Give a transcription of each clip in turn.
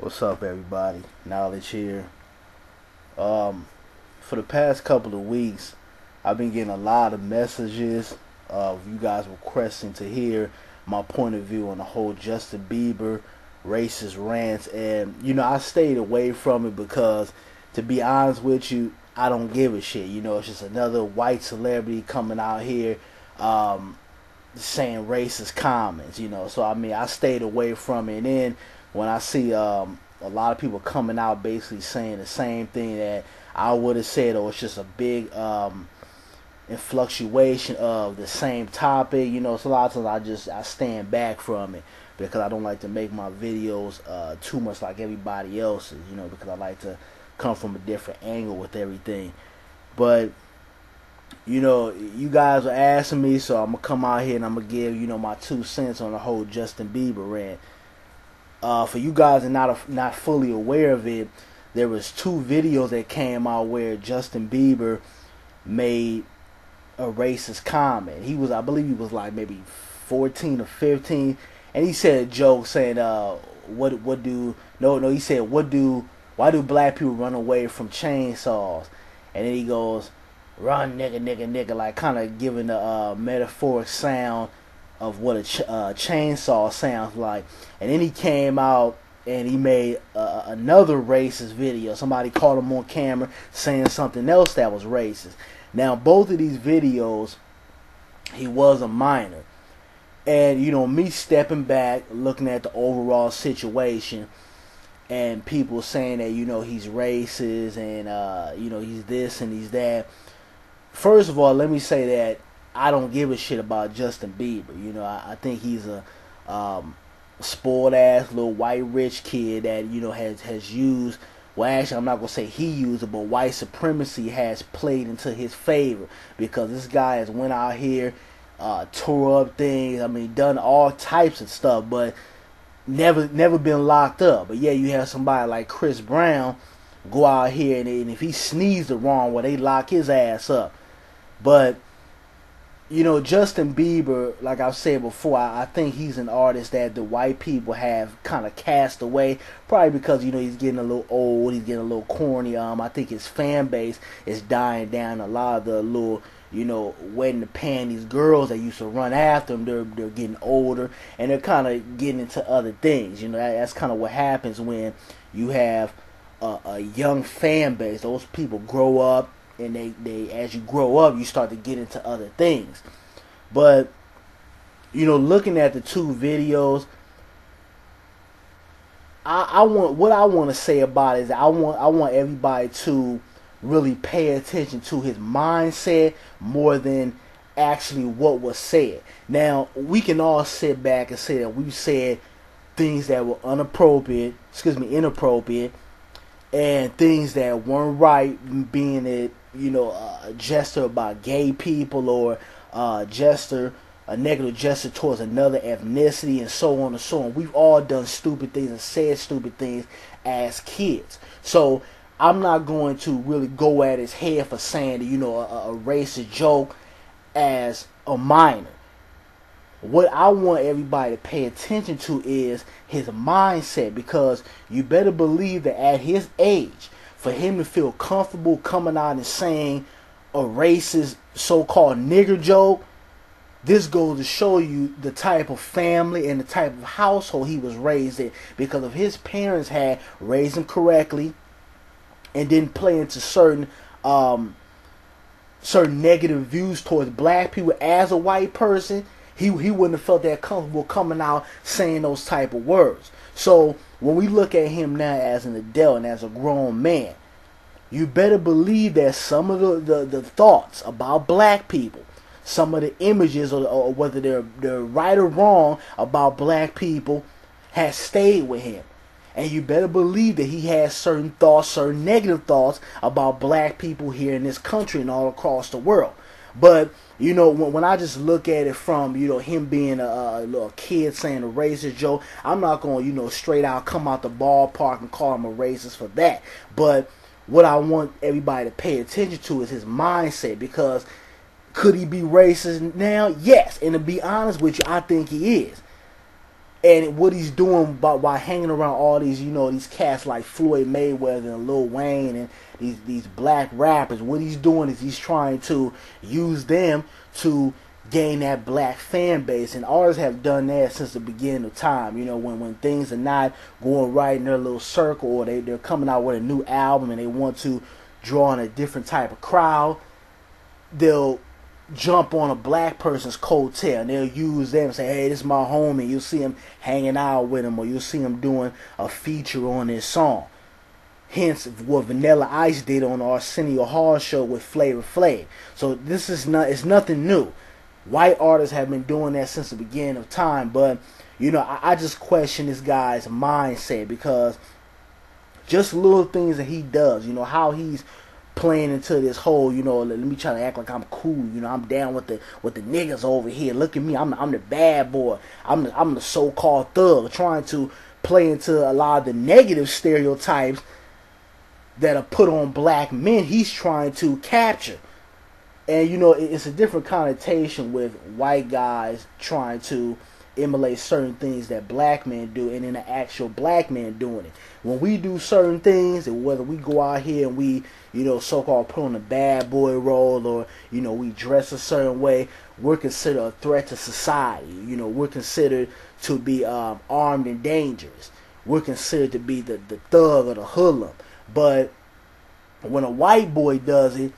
What's up, everybody? Knowledge here. For the past couple of weeks, I've been getting a lot of messages of you guys requesting to hear my point of view on the whole Justin Bieber racist rants, and I stayed away from it because, to be honest with you, I don't give a shit. It's just another white celebrity coming out here saying racist comments. So I stayed away from it. And then when I see a lot of people coming out basically saying the same thing that I would have said, or it's just a big influctuation of the same topic. So a lot of times I stand back from it because I don't like to make my videos too much like everybody else's. Because I like to come from a different angle with everything. But you guys are asking me, so I'm gonna come out here and I'm gonna give my 2 cents on the whole Justin Bieber rant. For you guys that are not fully aware of it, there was 2 videos that came out where Justin Bieber made a racist comment. I believe he was like maybe 14 or 15, and he said a joke saying, he said, why do black people run away from chainsaws? And then he goes, run nigga, nigga, nigga, like kind of giving a metaphoric sound of what a chainsaw sounds like. And then he came out and he made another racist video. Somebody caught him on camera saying something else that was racist. Now, both of these videos, he was a minor. And, me stepping back, looking at the overall situation, and people saying that, he's racist and, he's this and he's that. First of all, let me say that I don't give a shit about Justin Bieber. I think he's a spoiled ass little white rich kid that has used. Well, actually, I'm not gonna say he used it, but white supremacy has played into his favor because this guy has went out here, tore up things. Done all types of stuff, but never been locked up. But yeah, you have somebody like Chris Brown go out here and if he sneezed the wrong way, they lock his ass up. But Justin Bieber, like I've said before, I think he's an artist that the white people have kind of cast away, probably because he's getting a little old, he's getting a little corny. I think his fan base is dying down. A lot of the little wetting the panties girls that used to run after him, they're getting older and they're kind of getting into other things. That's kind of what happens when you have a young fan base. Those people grow up, and they as you grow up, you start to get into other things. But looking at the 2 videos, I want to say about it is I want everybody to really pay attention to his mindset more than actually what was said. Now, we can all sit back and say that we said things that were inappropriate, and things that weren't right, being it a gesture about gay people or a negative gesture towards another ethnicity and so on and so on. We've all done stupid things and said stupid things as kids. So I'm not going to really go at his head for saying a racist joke as a minor. What I want everybody to pay attention to is his mindset, because you better believe that at his age, for him to feel comfortable coming out and saying a racist so-called nigger joke, this goes to show you the type of family and the type of household he was raised in. Because if his parents had raised him correctly and didn't play into certain negative views towards black people as a white person, he wouldn't have felt that comfortable coming out saying those type of words. So when we look at him now as an adult and as a grown man, you better believe that some of the thoughts about black people, some of the images or whether they're right or wrong about black people, has stayed with him. And you better believe that he has certain thoughts, certain negative thoughts about black people here in this country and all across the world. But when I just look at it from him being a little kid saying a racist joke, I'm not going to straight out come out the ballpark and call him a racist for that. But what I want everybody to pay attention to is his mindset, because could he be racist now? Yes. And to be honest with you, I think he is. And what he's doing by hanging around all these, these cats like Floyd Mayweather and Lil Wayne and these black rappers, what he's doing is he's trying to use them to gain that black fan base. And artists have done that since the beginning of time. When things are not going right in their little circle, or they're coming out with a new album and they want to draw in a different type of crowd, they'll jump on a black person's coattail and they'll use them and say, hey, this is my homie. You'll see him hanging out with him, or you'll see him doing a feature on his song. Hence what Vanilla Ice did on the Arsenio Hall show with Flavor Flav. So it's nothing new. White artists have been doing that since the beginning of time, but I just question this guy's mindset, because just little things that he does, how he's playing into this whole, let me try to act like I'm cool, I'm down with the niggas over here. Look at me, I'm the bad boy. I'm the so-called thug, trying to play into a lot of the negative stereotypes that are put on black men. He's trying to capture. And it's a different connotation with white guys trying to emulate certain things that black men do, and then the actual black man doing it. When we do certain things, and whether we go out here and we, so-called put on a bad boy role, or, we dress a certain way, we're considered a threat to society. We're considered to be armed and dangerous. We're considered to be the thug or the hoodlum. But when a white boy does it,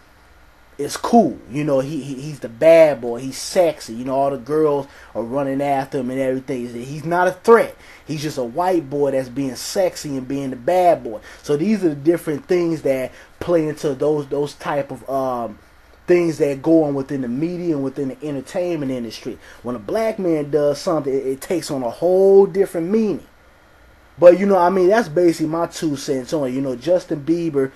it's cool. He's the bad boy. He's sexy. All the girls are running after him and everything. He's not a threat. He's just a white boy that's being sexy and being the bad boy. So these are the different things that play into those type of things that go on within the media and within the entertainment industry. When a black man does something, it takes on a whole different meaning. But that's basically my 2 cents on it. Justin Bieber.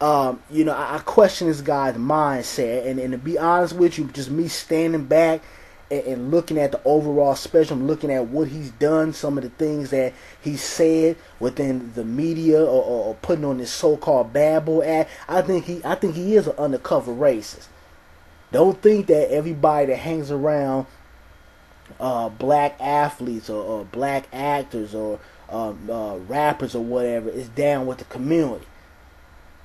I question this guy's mindset, and to be honest with you, just me standing back and looking at the overall spectrum, looking at what he's done, some of the things that he said within the media, or putting on this so-called bad boy act, I think he is an undercover racist. Don't think that everybody that hangs around black athletes or black actors or rappers or whatever is down with the community.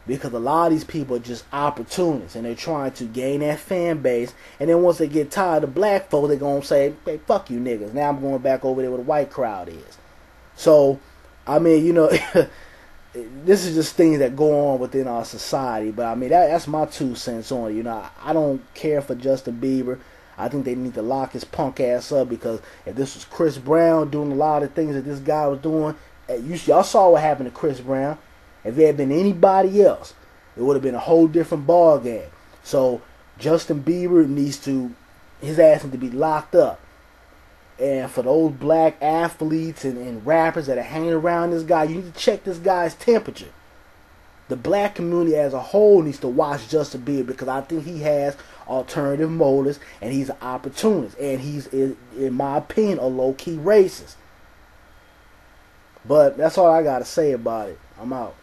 Because a lot of these people are just opportunists, and they're trying to gain that fan base. And then once they get tired of black folk, they're going to say, hey, fuck you niggas. Now I'm going back over there where the white crowd is. So, this is just things that go on within our society. But, that's my 2 cents on it. I don't care for Justin Bieber. I think they need to lock his punk ass up, because if this was Chris Brown doing a lot of things that this guy was doing, y'all saw what happened to Chris Brown. If it had been anybody else, it would have been a whole different ball game. So Justin Bieber his ass needs to be locked up. And for those black athletes and rappers that are hanging around this guy, you need to check this guy's temperature. The black community as a whole needs to watch Justin Bieber, because I think he has alternative motives, and he's an opportunist, and he's, in my opinion, a low-key racist. But that's all I got to say about it. I'm out.